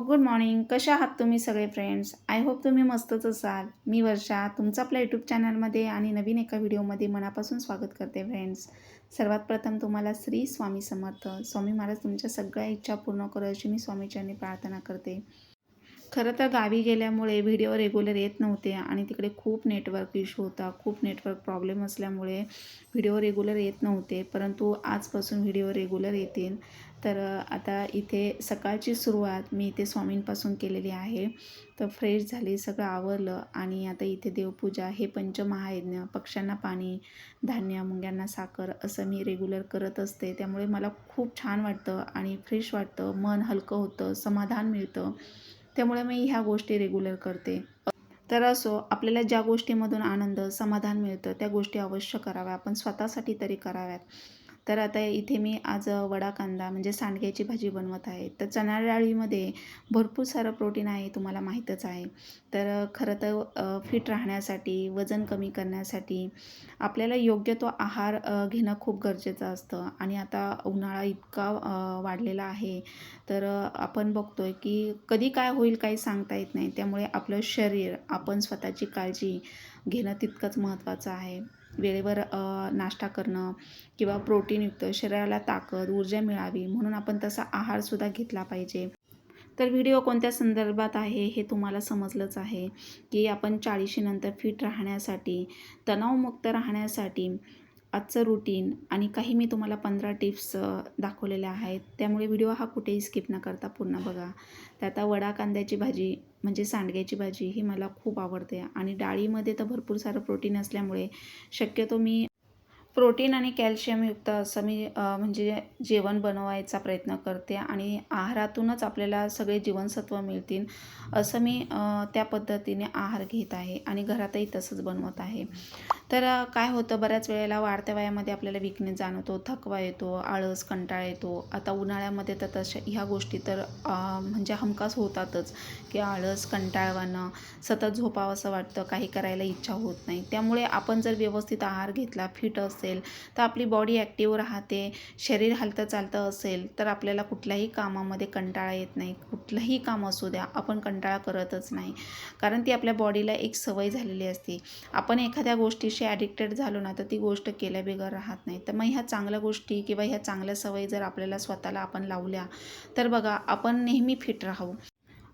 Good morning. कशा आहात तुम्ही सगळे फ्रेंड्स? आय होप तुम्ही मस्तच असाल. मी वर्षा तुमचं आपल्या यूट्यूब चॅनलमध्ये आणि नवीन एका व्हिडिओमध्ये मनापासून स्वागत करते फ्रेंड्स. सर्वात प्रथम तुम्हाला श्री स्वामी समर्थ. स्वामी महाराज तुमच्या सगळ्या इच्छा पूर्ण करो अशी मी स्वामीचरणी प्रार्थना करते. खरं तर गावी गेल्यामुळे व्हिडिओ रेग्युलर येत नव्हते आणि तिकडे खूप नेटवर्क इश्यू होता. खूप नेटवर्क प्रॉब्लेम असल्यामुळे व्हिडिओ रेग्युलर येत नव्हते, परंतु आजपासून व्हिडिओ रेग्युलर येतील. तर आता इथे सकाळची सुरुवात मी इथे स्वामींपासून केलेली आहे. तर फ्रेश झाली, सगळं आवरलं आणि आता इथे देवपूजा, हे पंचमहायज्ञ, पक्ष्यांना पाणी, धान्य, मुंग्यांना साखर असं मी रेग्युलर करत असते. त्यामुळे मला खूप छान वाटतं आणि फ्रेश वाटतं, मन हलकं होतं, समाधान मिळतं. त्यामुळे मी ह्या गोष्टी रेग्युलर करते. तर असो, आपल्याला ज्या गोष्टीमधून आनंद, समाधान मिळतं त्या गोष्टी अवश्य कराव्या. आपण स्वतःसाठी तरी कराव्यात. तर आता इथे मी आज वडा कांदा म्हणजे सांडग्याची भाजी बनवत आहे. तर चणा डाळीमध्ये भरपूर सारं प्रोटीन आहे, तुम्हाला माहीतच आहे. तर खरं तर फिट राहण्यासाठी, वजन कमी करण्यासाठी आपल्याला योग्य तो आहार घेणं खूप गरजेचं असतं. आणि आता उन्हाळा इतका वाढलेला आहे. तर आपण बघतोय की कधी काय होईल काही सांगता येत नाही. त्यामुळे आपलं शरीर, आपण स्वतःची काळजी घेणं तितकंच महत्त्वाचं आहे. वेळेवर नाश्ता करणं किंवा प्रोटीनयुक्त, शरीराला ताकद, ऊर्जा मिळावी म्हणून आपण तसा आहारसुद्धा घेतला पाहिजे. तर व्हिडिओ कोणत्या संदर्भात आहे हे तुम्हाला समजलंच आहे, की आपण 40शी नंतर फिट राहण्यासाठी, तणावमुक्त राहण्यासाठी आजचं रुटीन आणि काही मी तुम्हाला 15 टिप्स दाखवलेल्या आहेत. त्यामुळे व्हिडिओ हा कुठेही स्किप न करता पूर्ण बघा. तर आता वडा कांद्याची भाजी म्हणजे सांडग्याची भाजी ही मला खूप आवडते आणि डाळीमध्ये तर भरपूर सारं प्रोटीन असल्यामुळे शक्यतो मी प्रोटीन आणि कॅल्शियमयुक्त असं मी म्हणजे जेवण बनवायचा प्रयत्न करते आणि आहारातूनच आपल्याला सगळे जीवनसत्व मिळतील असं मी त्या पद्धतीने आहार घेत आहे आणि घरातही तसंच बनवत आहे. तर काय होतं, बऱ्याच वेळेला वाढत्या वयामध्ये आपल्याला विकनेस जाणवतो, थकवा येतो, आळस, कंटाळा येतो. आता उन्हाळ्यामध्ये तर तशा ह्या गोष्टी तर म्हणजे हमखास होतातच, की आळस, कंटाळवाणं, सतत झोपावंसं वाटतं, काही करायला इच्छा होत नाही. त्यामुळे आपण जर व्यवस्थित आहार घेतला, फिट असेल तर आपली बॉडी ॲक्टिव्ह राहते, शरीर हलतं चालतं असेल तर आपल्याला कुठल्याही कामामध्ये कंटाळा येत नाही. कुठलंही काम असू द्या, आपण कंटाळा करतच नाही, कारण ती आपल्या बॉडीला एक सवय झालेली असते. आपण एखाद्या गोष्टीशी ॲडिक्टेड झालो ना, तर ती गोष्ट केल्याबिगर राहत नाही. तर मग ह्या चांगल्या गोष्टी किंवा ह्या चांगल्या सवयी जर आपल्याला स्वतःला आपण लावल्या तर बघा, आपण नेहमी फिट राहू.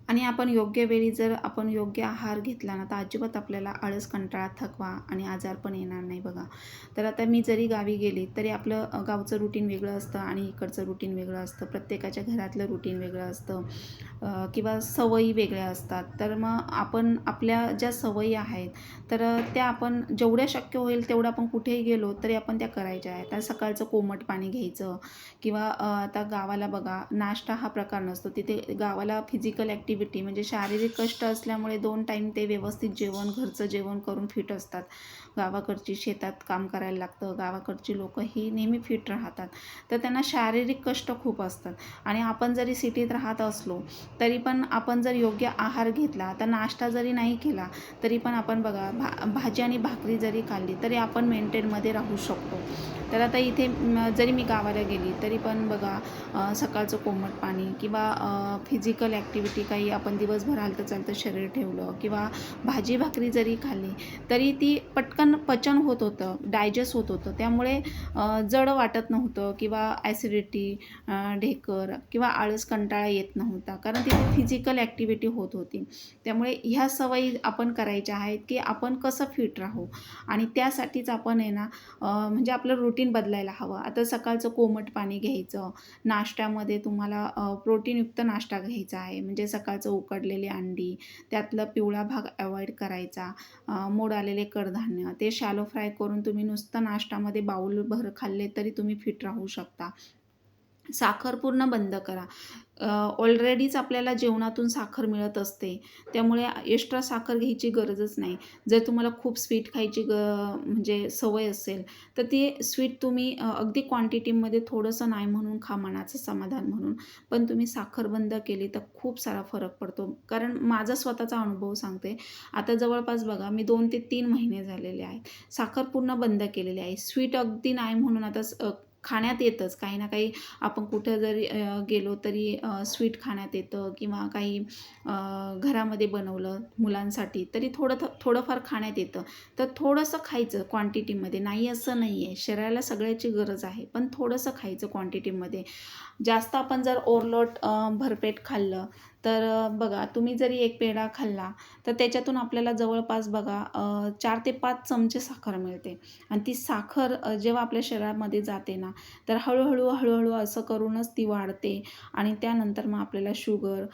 आणि आपण योग्य वेळी जर आपण योग्य आहार घेतला ना, तर अजिबात आपल्याला आळस, कंटाळा, थकवा आणि आजार पण येणार नाही बघा. तर आता मी जरी गावी गेली तरी आपलं गावचं रुटीन वेगळं असतं आणि इकडचं रुटीन वेगळं असतं. प्रत्येकाच्या घरातलं रुटीन वेगळं असतं किंवा सवयी वेगळ्या असतात. तर मग आपण आपल्या ज्या सवयी आहेत तर त्या आपण जेवढ्या शक्य होईल तेवढं आपण कुठेही गेलो तरी आपण त्या करायच्या आहेत. आता सकाळचं कोमट पाणी घ्यायचं किंवा आता गावाला बघा, नाश्ता हा प्रकार नसतो. तिथे गावाला फिजिकल ॲक्टिव्हिटी म्हणजे शारीरिक कष्ट असल्यामुळे 2 टाईम ते व्यवस्थित जेवण, घरचं जेवण करून फिट असतात. गावाकडची शेतात काम करायला लागतं, गावाकडची लोकं ही नेहमी फिट राहतात. तर त्यांना शारीरिक कष्ट खूप असतात. आणि आपण जरी सिटीत राहत असलो तरी पण आपण जर योग्य आहार घेतला, तर नाश्ता जरी नाही केला तरी पण आपण बघा, भाजी आणि भाकरी जरी खाल्ली तरी आपण मेंटेनमध्ये राहू शकतो. तर आता इथे जरी मी गावाला गेली तरी पण बघा, सकाळचं कोमट पाणी किंवा फिजिकल ॲक्टिव्हिटी काही आपण दिवसभर हलतं चालतं शरीर ठेवलं किंवा भाजी भाकरी जरी खाल्ली तरी ती पटकन पचन होत होतं, डायजेस्ट होत होतं. त्यामुळे जड वाटत नव्हतं किंवा ॲसिडिटी, ढेकर किंवा आळस, कंटाळा येत नव्हता, कारण तिथे फिजिकल ॲक्टिव्हिटी होत होती. त्यामुळे ह्या सवयी आपण करायच्या आहेत, की आपण कसं फिट राहू आणि त्यासाठीच आपण आहे ना, म्हणजे आपलं रुटीन बदलायला हवं. आता सकाळचं कोमट पाणी घ्यायचं, नाश्त्यामध्ये तुम्हाला प्रोटीनयुक्त नाश्ता घ्यायचा आहे. म्हणजे सकाळचं उकडलेली अंडी, त्यातला पिवळा भाग अवॉइड करायचा, मोड आलेले कडधान्य ते शॅलो फ्राय करून तुम्ही नुसतं नाश्त्यामध्ये बाउलभर खाल्ले तरी तुम्ही फिट राहू शकता. साखर पूर्ण बंद करा. ऑलरेडीच आपल्याला जेवणातून साखर मिळत असते, त्यामुळे एक्स्ट्रा साखर घ्यायची गरजच नाही. जर तुम्हाला खूप स्वीट खायची म्हणजे सवय असेल तर ती स्वीट तुम्ही अगदी क्वांटिटीमध्ये थोडंसं नाही म्हणून खा, मनाचं समाधान म्हणून. पण तुम्ही साखर बंद केली तर खूप सारा फरक पडतो. कारण माझा स्वतःचा अनुभव सांगते. आता जवळपास बघा, मी 2 ते 3 महिने झालेले आहेत साखर पूर्ण बंद केलेली आहे. स्वीट अगदी नाही म्हणून आता खाण्यात येतंच, काही ना काही आपण कुठं जरी गेलो तरी स्वीट खाण्यात येतं किंवा काही घरामध्ये बनवलं मुलांसाठी तरी थोडंफार खाण्यात येतं. तर थोडंसं खायचं क्वांटिटीमध्ये, नाही असं नाही आहे, शरीराला सगळ्याची गरज आहे, पण थोडंसं खायचं क्वांटिटीमध्ये. जास्त आपण जर ओव्हरलोड भरपेट खाल्लं तर बघा, तुम्ही जरी एक पेढा खाल्ला तर त्याच्यातून आपल्याला जवळपास बघा 4 ते 5 चमचे साखर मिळते. आणि ती साखर जेव्हा आपल्या शरीरामध्ये जाते ना, तर हळूहळू असं करूनच ती वाढते आणि त्यानंतर मग आपल्याला शुगर,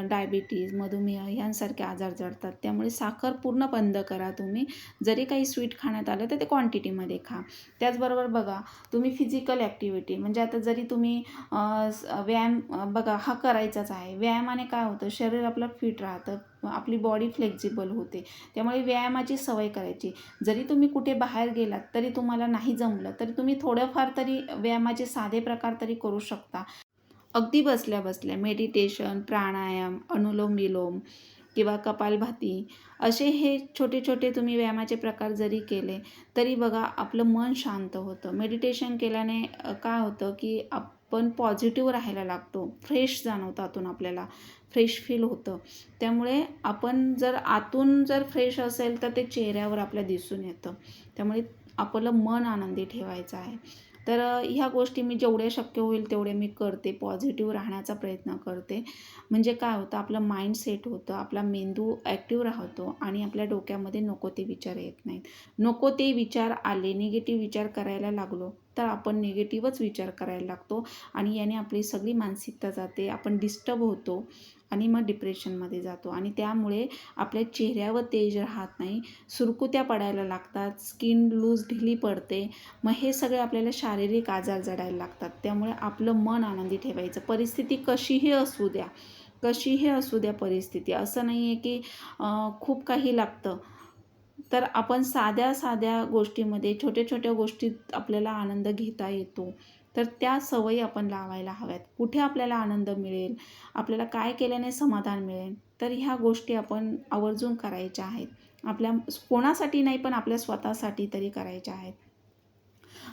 डायबिटीज, मधुमेह यांसारखे आजार जडतात. त्यामुळे साखर पूर्ण बंद करा तुम्ही. जरी काही स्वीट खाण्यात आलं तर ते क्वांटिटीमध्ये खा. त्याचबरोबर बघा, तुम्ही फिजिकल ॲक्टिव्हिटी म्हणजे आता जरी तुम्ही व्यायाम बघा हा करायचाच आहे. व्यायामाने काय होतं, शरीर आपलं फिट राहतं, आपली बॉडी फ्लेक्झिबल होते. त्यामुळे व्यायामाची सवय करायची. जरी तुम्ही कुठे बाहेर गेलात तरी तुम्हाला नाही जमलं तरी तुम्ही थोडंफार तरी व्यायामाचे साधे प्रकार तरी करू शकता. अगदी बसल्या बसल्या मेडिटेशन, प्राणायाम, अनुलोम विलोम किंवा कपालभाती असे हे छोटे छोटे तुम्ही व्यायामाचे प्रकार जरी केले तरी बघा आपलं मन शांत होतं. मेडिटेशन केल्याने काय होतं की आपण पॉझिटिव्ह राहायला लागतो, फ्रेश जाणवतं, आतून आपल्याला फ्रेश फील होतं. त्यामुळे आपण जर आतून जर फ्रेश असेल तर ते चेहऱ्यावर आपल्या दिसून येतं. त्यामुळे आपलं मन आनंदी ठेवायचं आहे. तर ह्या गोष्टी मी जेवढे शक्य होईल तेवढे मी करते, पॉझिटिव्ह राहण्याचा प्रयत्न करते. म्हणजे काय होतं, आपलं माइंड सेट होतं, आपला मेंदू ॲक्टिव्ह राहतो आणि आपल्या डोक्यामध्ये नको ते विचार येत नाहीत. नको ते विचार आले, निगेटिव्ह विचार करायला लागलो तर आपण निगेटिव्हच विचार करायला लागतो आणि याने आपली सगळी मानसिकता जाते, आपण डिस्टर्ब होतो आणि मग डिप्रेशनमध्ये जातो आणि त्यामुळे आपल्या चेहऱ्यावर तेज राहत नाही, सुरकुत्या पडायला लागतात, स्किन लूज ढिली पडते. मग हे सगळे आपल्याला शारीरिक आजार जडायला लागतात. त्यामुळे आपलं मन आनंदी ठेवायचं. परिस्थिती कशीही असू द्या, कशीही असू द्या परिस्थिती, असं नाही आहे की खूप काही लागतं. तर आपण साध्या साध्या गोष्टीमध्ये, छोट्या छोट्या गोष्टीत आपल्याला आनंद घेता येतो. तर त्या सवयी आपण लावायला हव्यात. कुठे आपल्याला आनंद मिळेल, आपल्याला काय केल्याने समाधान मिळेल, तर ह्या गोष्टी आपण आवर्जून करायच्या आहेत. आपल्या कोणासाठी नाही पण आपल्या स्वतःसाठी तरी करायच्या आहेत.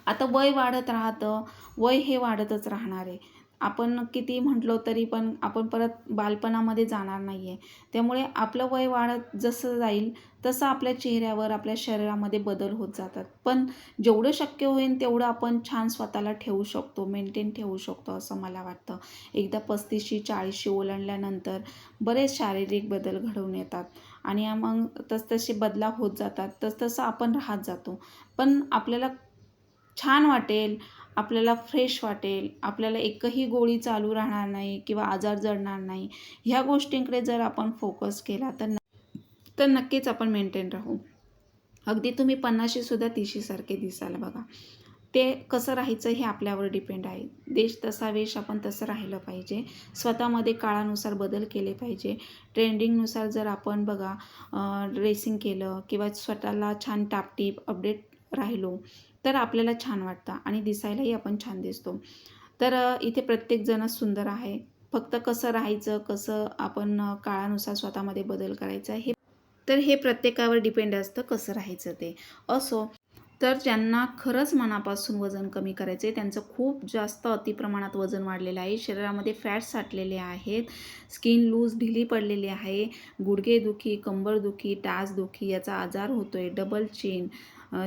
आता वय वाढत राहतं, वय हे वाढतच राहणार आहे. आपण किती म्हटलो तरी पण आपण परत बालपणामध्ये जाणार नाही आहे. त्यामुळे आपलं वय वाढत जसं जाईल तसं आपल्या चेहऱ्यावर, आपल्या शरीरामध्ये बदल होत जातात. पण जेवढं शक्य होईल तेवढं आपण छान स्वतःला ठेवू शकतो, मेंटेन ठेवू शकतो असं मला वाटतं. एकदा 35शी 40शी ओलांडल्यानंतर बरेच शारीरिक बदल घडून येतात आणि मग तसतसे बदलाव होत जातात. तसतसं आपण राहत जातो. पण आपल्याला छान वाटेल, आपल्याला फ्रेश वाटेल, आपल्याला एकही गोळी चालू राहणार नाही किंवा आजार जडणार नाही. ह्या गोष्टींकडे जर आपण फोकस केला तर नक्कीच आपण मेंटेन राहू. अगदी तुम्ही 50शी सुद्धा 30शी सारखे दिसाल बघा. ते कसं राहायचं हे आपल्यावर डिपेंड आहे. देश तसा वेश, आपण तसं राहिलं पाहिजे. स्वतःमध्ये काळानुसार बदल केले पाहिजे. ट्रेंडिंगनुसार जर आपण बघा ड्रेसिंग केलं किंवा स्वतःला छान टापटीप अपडेट राहिलो तर आपल्याला छान वाटतं आणि दिसायलाही आपण छान दिसतो. तर इथे प्रत्येकजणच सुंदर आहे. फक्त कसं राहायचं, कसं आपण काळानुसार स्वतःमध्ये बदल करायचा हे प्रत्येकावर डिपेंड असतं, कसं राहायचं ते. असो, तर ज्यांना खरंच मनापासून वजन कमी करायचं आहे, त्यांचं खूप जास्त अतिप्रमाणात वजन वाढलेलं आहे, शरीरामध्ये फॅट्स साठलेले आहेत, स्किन लूज ढिली पडलेली आहे, गुडघेदुखी, कंबरदुखी, टाचदुखी याचा आजार होतो आहे, डबल चिन,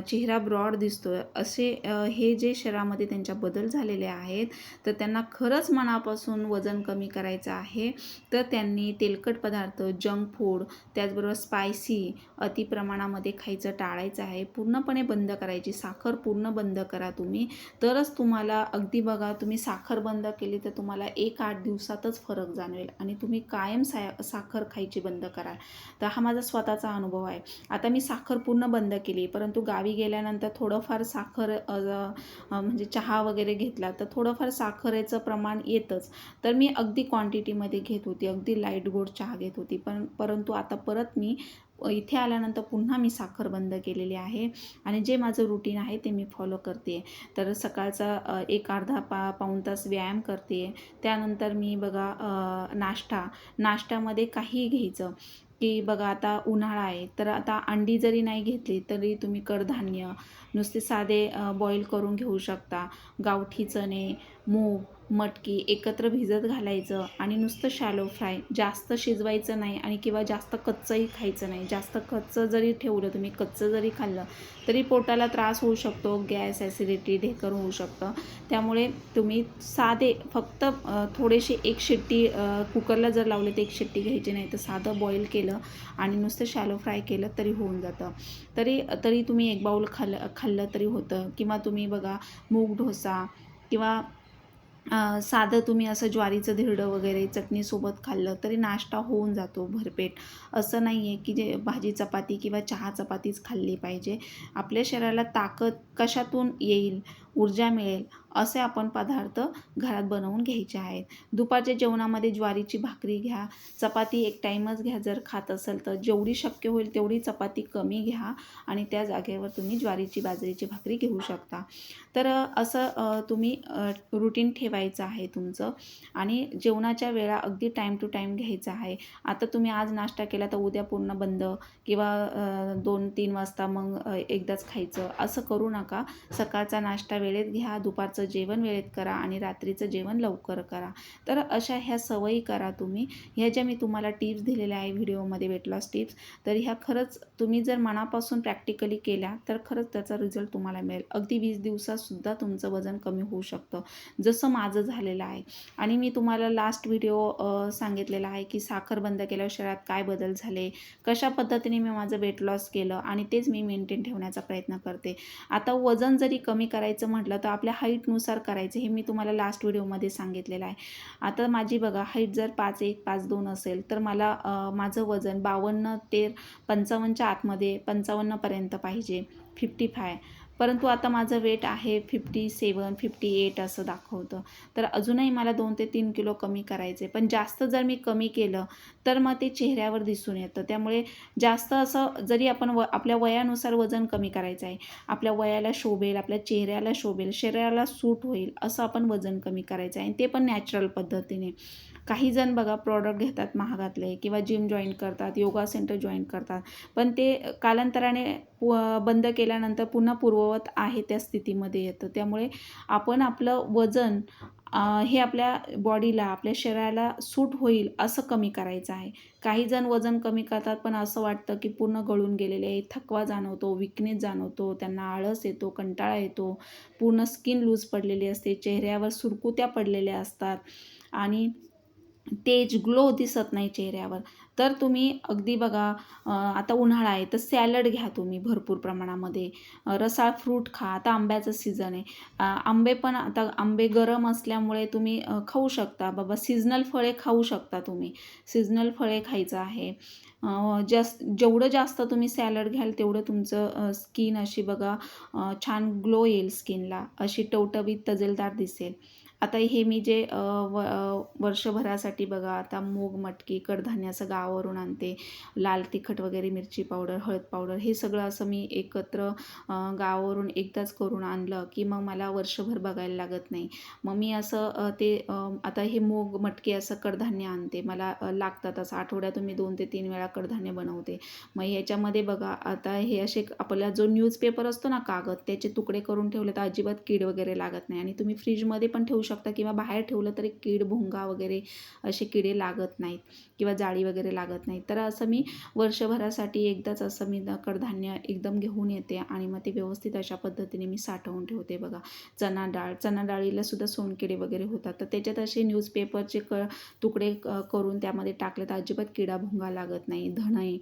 चेहरा ब्रॉड दिसतो आहे, असे हे जे शरीरामध्ये त्यांच्या बदल झालेले आहेत, तर त्यांना खरंच मनापासून वजन कमी करायचं आहे, तर त्यांनी तेलकट पदार्थ, जंक फूड, त्याचबरोबर स्पायसी अतिप्रमाणामध्ये खायचं टाळायचं आहे. पूर्णपणे बंद करायची. साखर पूर्ण बंद करा तुम्ही, तरच तुम्हाला अगदी बघा, तुम्ही साखर बंद केली तर तुम्हाला 1-8 दिवसातच फरक जाणवेल आणि तुम्ही कायम साखर खायची बंद कराल. तर हा माझा स्वतःचा अनुभव आहे. आता मी साखर पूर्ण बंद केली, परंतु गावी गेल्यानंतर थोडंफार साखर म्हणजे चहा वगैरे घेतला तर थोडंफार साखरेचं प्रमाण येतंच. तर मी अगदी क्वांटिटीमध्ये घेत होती, अगदी लाईट गोड चहा घेत होती. परंतु आता परत मी इथे आल्यानंतर पुन्हा मी साखर बंद केलेली आहे आणि जे माझं रुटीन आहे ते मी फॉलो करते. तर सकाळचा एक अर्धा पाऊण तास व्यायाम करते. त्यानंतर मी बघा नाश्त्यामध्ये काहीही घ्यायचं, की बघा आता उन्हाळा आहे, तर आता अंडी जरी नाही घेतली तरी तुम्ही कडधान्य नुसते साधे बॉईल करून घेऊ शकता. गावठी चणे, मूग, मटकी एकत्र भिजत घालायचं आणि नुसतं शॅलो फ्राय, जास्त शिजवायचं नाही आणि किंवा जास्त कच्चंही खायचं नाही. जास्त कच्चं जरी ठेवलं, तुम्ही कच्चं जरी खाल्लं तरी पोटाला त्रास होऊ शकतो, गॅस, ॲसिडिटी, ढेकर होऊ शकतं. त्यामुळे तुम्ही साधे फक्त थोडेसे एक शिट्टी कुकरला जर लावले तर एक शिट्टी घ्यायची, नाही तर साधं बॉईल केलं आणि नुसतं शॅलो फ्राय केलं तरी होऊन जातं. तरी तरी तुम्ही एक बाऊल खाल्लं तरी होतं. किंवा तुम्ही बघा मूग डोसा किंवा साधं तुम्ही असं ज्वारीचं धिरडं वगैरे चटणीसोबत खाल्लं तरी नाश्ता होऊन जातो भरपेट. असं नाही आहे की जे भाजी चपाती किंवा चहा चपातीच खाल्ली पाहिजे. आपल्या शरीराला ताकद कशातून येईल, ऊर्जा मिळेल असे आपण पदार्थ घरात बनवून घ्यायचे आहेत. दुपारच्या जेवणामध्ये ज्वारीची भाकरी घ्या, चपाती एक टाईमच घ्या. जर खात असेल तर जेवढी शक्य होईल तेवढी चपाती कमी घ्या आणि त्या जागेवर तुम्ही ज्वारीची बाजरीची भाकरी घेऊ शकता. तर असं तुम्ही रुटीन ठेवायचं आहे तुमचं आणि जेवणाच्या वेळा अगदी टाईम टू टाईम घ्यायचा आहे. आता तुम्ही आज नाश्ता केला तर उद्या पूर्ण बंद किंवा 2-3 वाजता मग एकदाच खायचं असं करू नका. सकाळचा नाश्ता वेळेत घ्या, दुपारचं जेवण वेळेत करा आणि रात्रीचं जेवण लवकर करा. तर अशा ह्या सवयी करा तुम्ही. ह्या ज्या मी तुम्हाला टिप्स दिलेल्या आहे व्हिडिओमध्ये, वेट लॉस टिप्स, तर ह्या खरंच तुम्ही जर मनापासून प्रॅक्टिकली केल्या तर खरंच त्याचा रिझल्ट तुम्हाला मिळेल. अगदी 20 दिवसातसुद्धा तुमचं वजन कमी होऊ शकतं, जसं माझं झालेलं आहे. आणि मी तुम्हाला लास्ट व्हिडिओ सांगितलेला आहे की साखर बंद केल्यावर शरीरात काय बदल झाले, कशा पद्धतीने मी माझं वेट लॉस केलं आणि तेच मी मेंटेन ठेवण्याचा प्रयत्न करते. आता वजन जरी कमी करायचं म्हटलं तर आपल्या हाईटनुसार करायचं, हे मी तुम्हाला लास्ट व्हिडिओमध्ये सांगितलेलं आहे. आता माझी बघा हाईट जर 5'1", 5'2" असेल तर मला माझं वजन 52 ते 55च्या आतमध्ये 55पर्यंत पाहिजे, 55. परंतु आता माझं वेट आहे 57, 58 असं दाखवतं. तर अजूनही मला 2 ते 3 किलो कमी करायचे. पण जास्त जर मी कमी केलं तर मग ते चेहऱ्यावर दिसून येतं. त्यामुळे जास्त असं जरी आपण आपल्या वयानुसार वजन कमी करायचं आहे, आपल्या वयाला शोभेल, आपल्या चेहऱ्याला शोभेल, शरीराला सूट होईल असं आपण वजन कमी करायचं आहे आणि ते पण नॅचरल पद्धतीने. काही जण बघा प्रॉडक्ट घेतात महागातले किंवा जिम जॉईन करतात, योगा सेंटर जॉईन करतात, पण ते कालांतराने बंद केल्यानंतर पुन्हा पूर्ववत आहे त्या स्थितीमध्ये येतं. त्यामुळे आपण आपलं वजन हे आपल्या बॉडीला, आपल्या शरीराला सूट होईल असं कमी करायचं आहे. काही जण वजन कमी करतात पण असं वाटतं की पूर्ण गळून गेलेले आहे, थकवा जाणवतो, विकनेस जाणवतो, त्यांना आळस येतो, कंटाळा येतो, पूर्ण स्किन लूज पडलेली असते, चेहऱ्यावर सुरकुत्या पडलेल्या असतात आणि तेज, ग्लो दिसत नाही चेहऱ्यावर. तर तुम्ही अगदी बघा आता उन्हाळा आहे तर सॅलड घ्या तुम्ही भरपूर प्रमाणामध्ये. रसाळ फ्रूट खा. आता आंब्याचं सीझन आहे. आंबे पण आता आंबे गरम असल्यामुळे तुम्ही खाऊ शकता बाबा. सीझनल फळे खाऊ शकता तुम्ही. सीझनल फळे खायचं आहे. जेवढं जास्त तुम्ही सॅलड घ्याल तेवढं तुमचं स्किन अशी बघा छान ग्लो येईल स्किनला. अशी टवटवीत तजेलदार दिसेल. आता हे मी जे वर्षभरासाठी बघा आता मूग, मटकी, कडधान्य असं गावावरून आणते. लाल तिखट वगैरे, मिरची पावडर, हळद पावडर हे सगळं असं मी एकत्र गावावरून एकदाच करून आणलं की मग मला वर्षभर बघायला लागत नाही. मग मी असं आता हे मूग, मटकी असं कडधान्य आणते. मला लागतात असं आठवड्यातून मी 2 ते 3 वेळा कडधान्य बनवते. मग ह्याच्यामध्ये बघा आता हे असे आपला जो न्यूजपेपर असतो ना कागद, त्याचे तुकडे करून ठेवले तर अजिबात कीड वगैरे लागत नाही आणि तुम्ही फ्रीजमध्ये पण ठेवू शकता किंवा बाहेर ठेवलं तरी कीड, भुंगा वगैरे असे किडे लागत नाहीत किंवा जाळी वगैरे लागत नाही. तर असं मी वर्षभरासाठी एकदाच असं मी कडधान्य एकदम घेऊन येते आणि मग ते व्यवस्थित अशा पद्धतीने मी साठवून ठेवते बघा. चणा डाळीला सुद्धा सोनकिडे वगैरे होतात, तर त्याच्यात असे न्यूजपेपरचे तुकडे करून त्यामध्ये टाकले तर अजिबात किडा भुंगा लागत नाही. धणे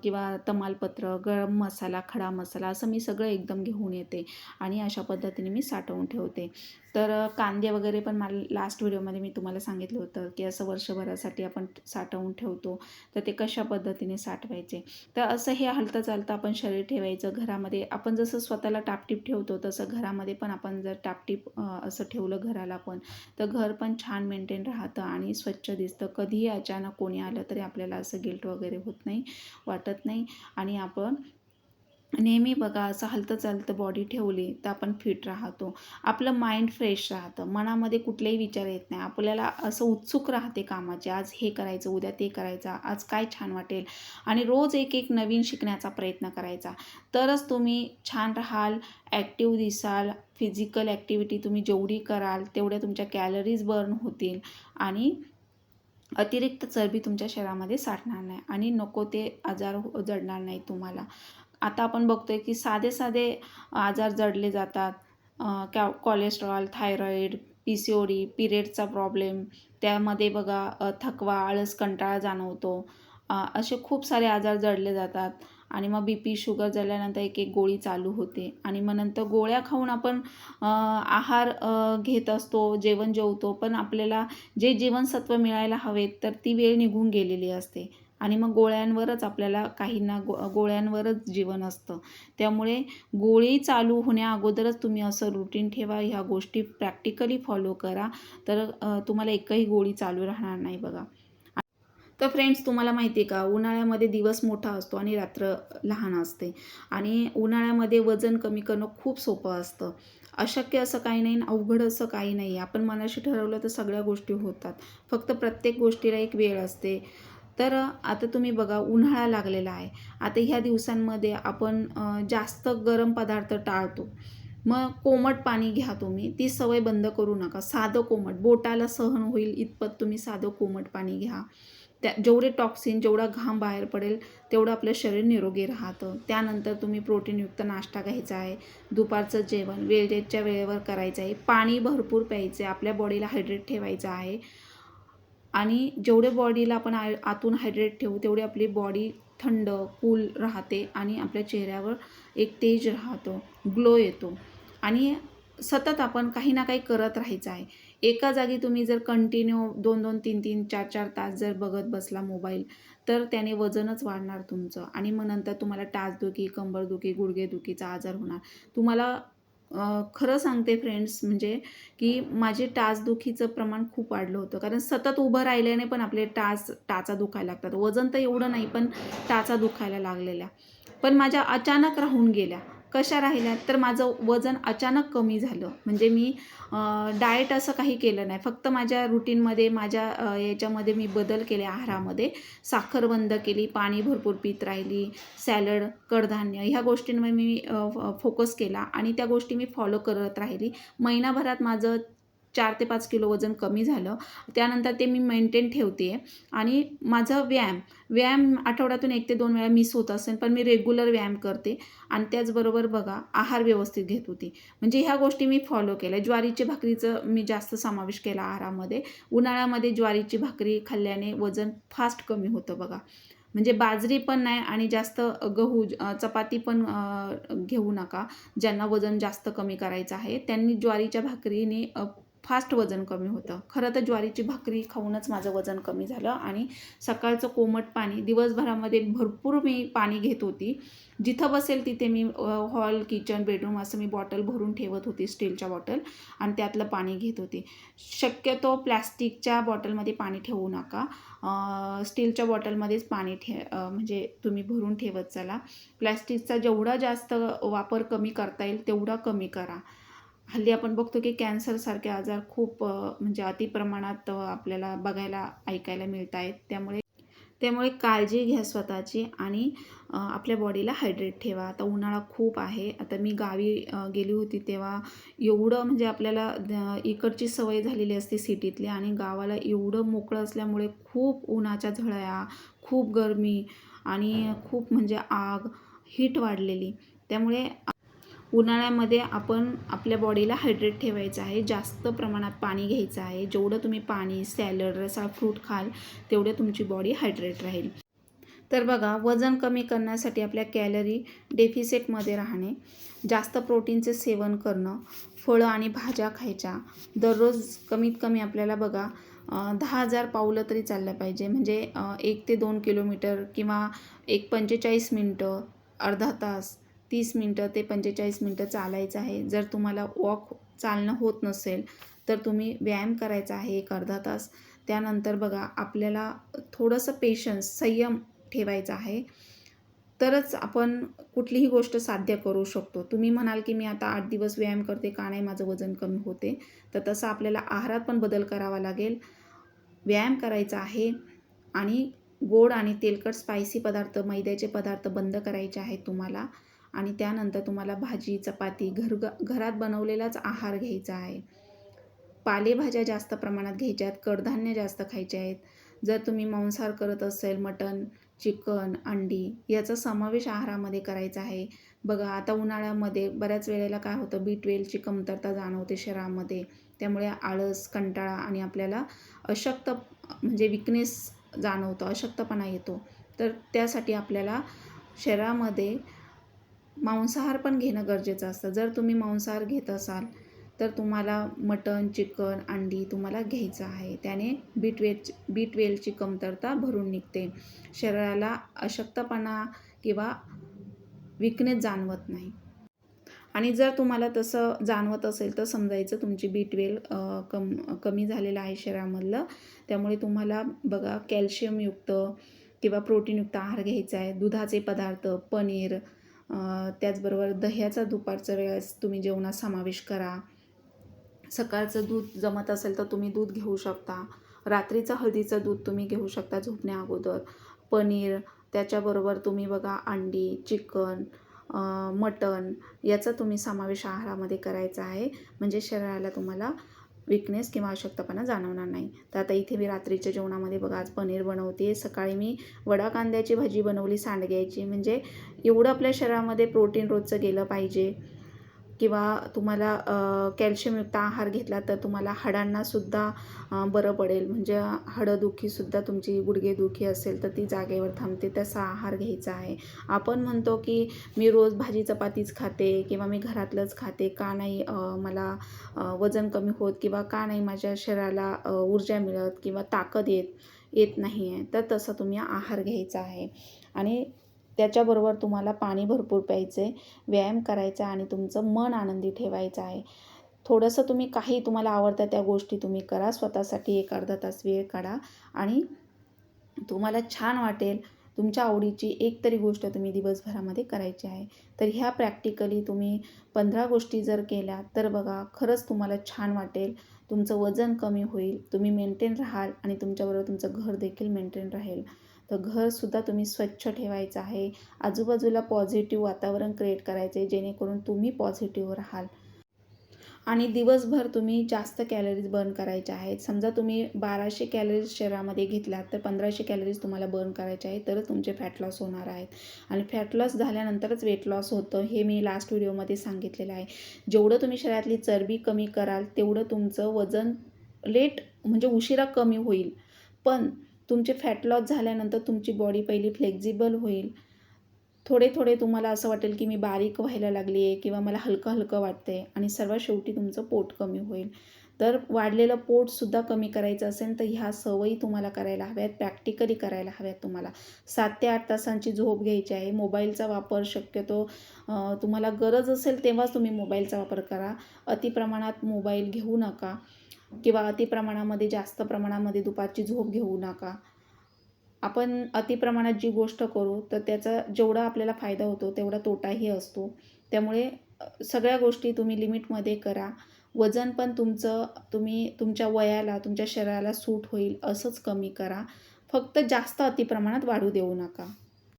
किंवा तमालपत्र, गरम मसाला, खडा मसाला असं मी सगळं एकदम घेऊन येते आणि अशा पद्धतीने मी साठवून ठेवते. तर कांदे वगैरे पण मला लास्ट व्हिडिओमध्ये मी तुम्हाला सांगितलं होतं की असं वर्षभरासाठी आपण साठवून ठेवतो, तर ते कशा पद्धतीने साठवायचे. तर असं हे हलतं चालतं आपण शरीर ठेवायचं घरामध्ये. आपण जसं स्वतःला टापटीप ठेवतो तसं घरामध्ये पण आपण जर टापटीप असं ठेवलं घराला पण, तर घर पण छान मेंटेन राहतं आणि स्वच्छ दिसतं. कधीही अचानक कोणी आलं तरी आपल्याला असं गिल्ट वगैरे होत नाही, वाटत नाही आणि आपण नेहमी बघा असं हलतं चालतं बॉडी ठेवली तर आपण फिट राहतो. आपलं माइंड फ्रेश राहतं. मनामध्ये कुठलेही विचार येत नाही. आपल्याला असं उत्सुक राहते कामाची. आज हे करायचं, उद्या ते करायचं, आज काय छान वाटेल आणि रोज एक एक नवीन शिकण्याचा प्रयत्न करायचा. तरच तुम्ही छान राहाल, ॲक्टिव्ह दिसाल. फिजिकल ॲक्टिव्हिटी तुम्ही जेवढी कराल तेवढ्या तुमच्या कॅलरीज बर्न होतील आणि अतिरिक्त चरबी तुमच्या शरीरामध्ये साठणार नाही आणि नको ते आजार जडणार नाही तुम्हाला. आता आपण बघतोय की साधे साधे आजार जडले जातात. कोलेस्ट्रॉल, थायरॉईड, PCOD, पिरियडचा प्रॉब्लेम, त्यामध्ये बघा थकवा, आळस, कंटाळा जाणवतो. असे खूप सारे आजार जडले जातात आणि मग BP, शुगर झाल्यानंतर एक एक गोळी चालू होते आणि मग नंतर गोळ्या खाऊन आपण आहार घेत असतो, जेवण जेवतो, पण आपल्याला जे जीवनसत्व मिळायला हवेत तर ती वेळ निघून गेलेली असते आणि मग गोळ्यांवरच आपल्याला काहींना गोळ्यांवरच जीवन असतं. त्यामुळे गोळी चालू होण्या अगोदरच तुम्ही असं रुटीन ठेवा, ह्या गोष्टी प्रॅक्टिकली फॉलो करा, तर तुम्हाला एकही गोळी चालू राहणार नाही बघा. तर फ्रेंड्स, तुम्हाला माहिती आहे का, उन्हाळ्यामध्ये दिवस मोठा असतो आणि रात्र लहान असते आणि उन्हाळ्यामध्ये वजन कमी करणं खूप सोपं असतं. अशक्य असं काही नाही, अवघड असं काही नाही. आपण मनाशी ठरवलं तर सगळ्या गोष्टी होतात. फक्त प्रत्येक गोष्टीला एक वेळ असते. तर आता तुम्ही बघा, उन्हाळा लागलेला आहे. आता ह्या दिवसांमध्ये आपण जास्त गरम पदार्थ टाळतो. मग कोमट पाणी घ्या तुम्ही. ती सवय बंद करू नका. साधं कोमट, बोटाला सहन होईल इतपत तुम्ही साधं कोमट पाणी घ्या. जेवढे टॉक्सिन, जेवढा घाम बाहेर पडेल तेवढं आपलं शरीर निरोगी राहतं. त्यानंतर तुम्ही प्रोटीनयुक्त नाश्ता घ्यायचा आहे. दुपारचं जेवण वेळेच्या वेळेवर करायचं आहे. पाणी भरपूर प्यायचं आहे. आपल्या बॉडीला हायड्रेट ठेवायचं आहे आणि जेवढे बॉडीला आपण आतून हायड्रेट ठेवू तेवढी आपली बॉडी थंड, कूल राहते आणि आपल्या चेहऱ्यावर एक तेज राहतो, ग्लो येतो आणि सतत आपण काही ना काही करत राहायचं आहे. एका जागी तुम्ही जर कंटिन्यू 2-2, 3-3, 4-4 तास जर बघत बसला मोबाईल, तर त्याने वजनच वाढणार तुमचं आणि मग नंतर तुम्हाला टाचदुखी, कंबरदुखी, गुडघेदुखीचा आजार होणार. तुम्हाला खरं सांगते फ्रेंड्स, म्हणजे की माझे टाचदुखीचं प्रमाण खूप वाढलं होतं. कारण सतत उभं राहिल्याने पण आपले टाचा दुखायला लागतात. वजन तर एवढं नाही, पण टाचा दुखायला लागलेल्या. पण माझ्या अचानक राहून गेल्या. कशा राहिल्या? तर माझं वजन अचानक कमी झालं. म्हणजे मी डाएट असं काही केलं नाही. फक्त माझ्या रुटीनमध्ये, माझ्या याच्यामध्ये मी बदल केले आहारामध्ये. साखर बंद केली, पाणी भरपूर पीत राहिली, सॅलड, कडधान्य ह्या गोष्टींवर मी फोकस केला आणि त्या गोष्टी मी फॉलो करत राहिली. महिनाभरात माझं 4 ते 5 किलो वजन कमी झालं. त्यानंतर ते मी मेंटेन ठेवते आहे आणि माझं व्यायाम आठवड्यातून 1 ते 2 वेळा मिस होत असेल, पण मी रेग्युलर व्यायाम करते आणि त्याचबरोबर बघा आहार व्यवस्थित घेत होती. म्हणजे ह्या गोष्टी मी फॉलो केल्या. ज्वारीची भाकरीचं मी जास्त समावेश केला आहारामध्ये. उन्हाळ्यामध्ये ज्वारीची भाकरी खाल्ल्याने वजन फास्ट कमी होतं बघा. म्हणजे बाजरी पण नाही आणि जास्त गहू, चपाती पण घेऊ नका. ज्यांना वजन जास्त कमी करायचं आहे त्यांनी ज्वारीच्या भाकरीने फास्ट वजन कमी होतं. खरं तर ज्वारीची भाकरी खाऊनच माझं वजन कमी झालं आणि सकाळचं कोमट पाणी दिवसभरामध्ये भरपूर मी पाणी घेत होती. जिथं बसेल तिथे मी हॉल, किचन, बेडरूम असं मी बॉटल भरून ठेवत होती, स्टीलच्या बॉटल, आणि त्यातलं पाणी घेत होती. शक्यतो प्लॅस्टिकच्या बॉटलमध्ये पाणी ठेवू नका. स्टीलच्या बॉटलमध्येच पाणी म्हणजे तुम्ही भरून ठेवत चला. प्लॅस्टिकचा जेवढा जास्त वापर कमी करता येईल तेवढा कमी करा. हल्ली आपण बघतो की कॅन्सरसारखे आजार खूप म्हणजे अतिप्रमाणात आपल्याला बघायला, ऐकायला मिळत आहेत. त्यामुळे काळजी घ्या स्वतःची आणि आपल्या बॉडीला हायड्रेट ठेवा. आता उन्हाळा खूप आहे. आता मी गावी गेली होती तेव्हा एवढं म्हणजे आपल्याला इकडची सवय झालेली असते सिटीतली आणि गावाला एवढं मोकळं असल्यामुळे खूप उन्हाच्या झळा, खूप गरमी आणि खूप म्हणजे आग, हीट वाढलेली. त्यामुळे उन्हाळ्यामध्ये आपण आपल्या बॉडीला हायड्रेट ठेवायचं आहे. जास्त प्रमाणात पाणी घ्यायचं आहे. जेवढं तुम्ही पाणी, सॅलड, रसाळ फ्रूट खाल तेवढे तुमची बॉडी हायड्रेट राहील. तर बघा, वजन कमी करण्यासाठी आपल्या कॅलरी डेफिसिटमध्ये राहणे, जास्त प्रोटीनचे सेवन करणं, फळं आणि भाज्या खायच्या. दररोज कमीत कमी आपल्याला बघा 10,000 पावलं तरी चाललं पाहिजे. म्हणजे 1 ते 2 किलोमीटर किंवा 45 मिनटं, अर्धा तास, 30 मिनटं ते 45 मिनटं चालायचं आहे. जर तुम्हाला चालणं होत नसेल तर तुम्ही व्यायाम करायचा आहे एक अर्धा तास. त्यानंतर बघा आपल्याला थोडंसं पेशन्स, संयम ठेवायचा आहे. तरच आपण कुठलीही गोष्ट साध्य करू शकतो. तुम्ही म्हणाल की मी आता 8 दिवस व्यायाम करते, का नाही माझं वजन कमी होते? तर तसं आपल्याला आहारात पण बदल करावा लागेल. व्यायाम करायचा आहे आणि गोड आणि तेलकट स्पायसी पदार्थ, मैद्याचे पदार्थ बंद करायचे आहेत तुम्हाला. आणि त्यानंतर तुम्हाला भाजी, चपाती, घरात बनवलेलाच आहार घ्यायचा आहे. पालेभाज्या जास्त प्रमाणात घ्यायच्या आहेत, कडधान्य जास्त खायचे आहेत. जर तुम्ही मांसाहार करत असेल, मटण, चिकन, अंडी याचा समावेश आहारामध्ये करायचा आहे. बघा आता उन्हाळ्यामध्ये बऱ्याच वेळेला काय होतं, B12ची कमतरता जाणवते शरीरामध्ये. त्यामुळे आळस, कंटाळा आणि आपल्याला अशक्त म्हणजे विकनेस जाणवतो, अशक्तपणा येतो. तर त्यासाठी आपल्याला शरीरामध्ये मांसाहार पण घेणं गरजेचं असतं. जर तुम्ही मांसाहार घेत असाल तर तुम्हाला मटण, चिकन, अंडी तुम्हाला घ्यायचं आहे. त्याने B12ची कमतरता भरून निघते. शरीराला अशक्तपणा किंवा वीकनेस जाणवत नाही. आणि जर तुम्हाला तसं जाणवत असेल तर समजायचं तुमची B12 कमी झालेलं आहे शरीरामधलं. त्यामुळे तुम्हाला बघा कॅल्शियमयुक्त किंवा प्रोटीनयुक्त आहार घ्यायचा आहे. दुधाचे पदार्थ, पनीर, त्याचबरोबर दह्याचा दुपारच्या वेळेस तुम्ही जेवणात समावेश करा. सकाळचं दूध जमत असेल तर तुम्ही दूध घेऊ शकता. रात्रीचं हळदीचं दूध तुम्ही घेऊ शकता झोपण्या अगोदर. पनीर, त्याच्याबरोबर तुम्ही बघा अंडी, चिकन, मटण याचा तुम्ही समावेश आहारामध्ये करायचा आहे. म्हणजे शरीराला तुम्हाला वीकनेस किंवा अशक्तपणा जाणवणार नाही. तर आता इथे मी रात्रीच्या जेवणामध्ये बघा आज पनीर बनवते. सकाळी मी वडा कांद्याची भाजी बनवली सांडग्याची. म्हणजे एवढं आपल्या शरीरामध्ये प्रोटीन रोजचं गेलं पाहिजे. किंवा तुम्हाला कॅल्शियमयुक्त आहार घेतला तर तुम्हाला हाडांनासुद्धा बरं पडेल. म्हणजे हाडंदुखीसुद्धा तुमची गुडघेदुखी असेल तर ती जागेवर थांबते, तसा आहार घ्यायचा आहे. आपण म्हणतो की मी रोज भाजी चपातीच खाते किंवा मी घरातलंच खाते, का नाही मला वजन कमी होत किंवा का नाही माझ्या शरीराला ऊर्जा मिळत किंवा ताकद येत नाही आहे. तर तसं तुम्ही आहार घ्यायचा आहे. आणि त्याच्याबरोबर तुम्हाला पाणी भरपूर प्यायचं आहे, व्यायाम करायचा आणि तुमचं मन आनंदी ठेवायचं आहे. थोडंसं तुम्ही काही तुम्हाला आवडतं त्या गोष्टी तुम्ही करा. स्वतःसाठी 1 अर्धा तास वेळ काढा आणि तुम्हाला छान वाटेल. तुमच्या आवडीची एक तरी गोष्ट तुम्ही दिवसभरामध्ये करायची आहे. तर ह्या प्रॅक्टिकली तुम्ही 15 गोष्टी जर केल्या तर बघा खरंच तुम्हाला छान वाटेल. तुमचं वजन कमी होईल, तुम्ही मेंटेन राहाल आणि तुमच्याबरोबर तुमचं घर देखील मेंटेन राहील. तर घरसुद्धा तुम्ही स्वच्छ ठेवायचं आहे. आजूबाजूला पॉझिटिव्ह वातावरण क्रिएट करायचं आहे, जेणेकरून तुम्ही पॉझिटिव्ह राहाल. आणि दिवसभर तुम्ही जास्त कॅलरीज बर्न करायच्या आहेत. समजा तुम्ही 1200 कॅलरीज शरीरामध्ये घेतल्यात तर 1500 कॅलरीज तुम्हाला बर्न करायचे आहेत, तरच तुमचे फॅट लॉस होणार आहेत. आणि फॅट लॉस झाल्यानंतरच वेट लॉस होतं, हे मी लास्ट व्हिडिओमध्ये सांगितलेलं आहे. जेवढं तुम्ही शरीरातली चरबी कमी कराल तेवढं तुमचं वजन म्हणजे उशिरा कमी होईल. पण तुमचे फॅट लॉस झाल्यानंतर तुमची बॉडी पहिली फ्लेक्झिबल होईल. थोडे तुम्हाला असं वाटेल की मी बारीक व्हायला लागली आहे किंवा मला हलकं वाटतं आहे आणि सर्वात शेवटी तुमचं पोट कमी होईल. तर वाढलेलं पोटसुद्धा कमी करायचं असेल तर ह्या सवयी तुम्हाला करायला हव्यात, प्रॅक्टिकली करायला हव्यात तुम्हाला. 7 ते 8 तासांची झोप घ्यायची आहे. मोबाईलचा वापर शक्यतो तुम्हाला गरज असेल तेव्हाच तुम्ही मोबाईलचा वापर करा. अतिप्रमाणात मोबाईल घेऊ नका किंवा अतिप्रमाणामध्ये जास्त प्रमाणामध्ये दुपारची झोप घेऊ नका. आपण अतिप्रमाणात जी गोष्ट करू तर त्याचा जेवढा आपल्याला फायदा होतो तेवढा तोटाही असतो. त्यामुळे सगळ्या गोष्टी तुम्ही लिमिटमध्ये करा. वजन पण तुमचं तुम्ही तुमच्या वयाला, तुमच्या शरीराला सूट होईल असंच कमी करा. फक्त जास्त अतिप्रमाणात वाढू देऊ नका.